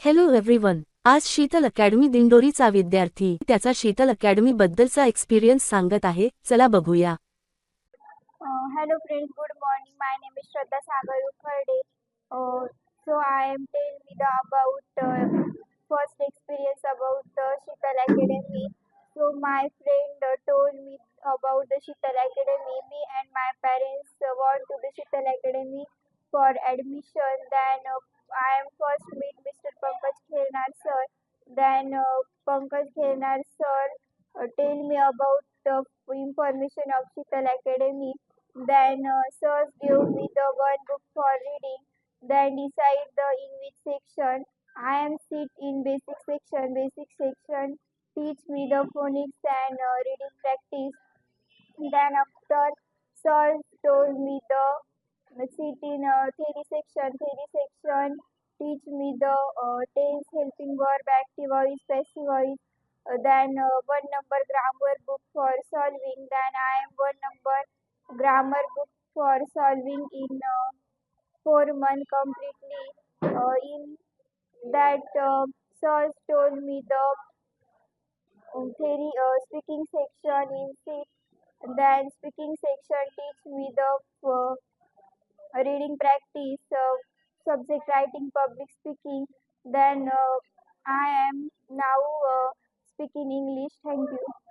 Hello everyone. आज शीतल academy दिंडोरीचा विद्यार्थी त्याचा शीतल अकॅडमी बद्दलचा एक्सपिरियन्स सांगत आहे. चला बघूया. Hello friends, good morning. My name is Shraddha Sagar Ukharde. So I am telling you about first experience about the Sheetal Academy. So my friend told me about the Sheetal Academy. Me and my parents want to the Sheetal Academy for admission. Then I am first meet Mr. Pankaj Khelnar sir. Then Pankaj Khelnar sir tell me about the information of Sheetal Academy. Then sirs give me the one book for reading. Then decide the in which section. I am sit in basic section. Basic section teach me the phonics and reading practice. Then after sirs told me the sit in theory section. Theory section teach me the tense, helping verb, active voice, passive voice. Then one number grammar book for solving. Then I am one number grammar book for solving in 4 months completely. In that, sir told me the theory speaking section in six. Then speaking section teach me the reading practice, subject writing, public speaking. Then I am now speaking English. Thank you.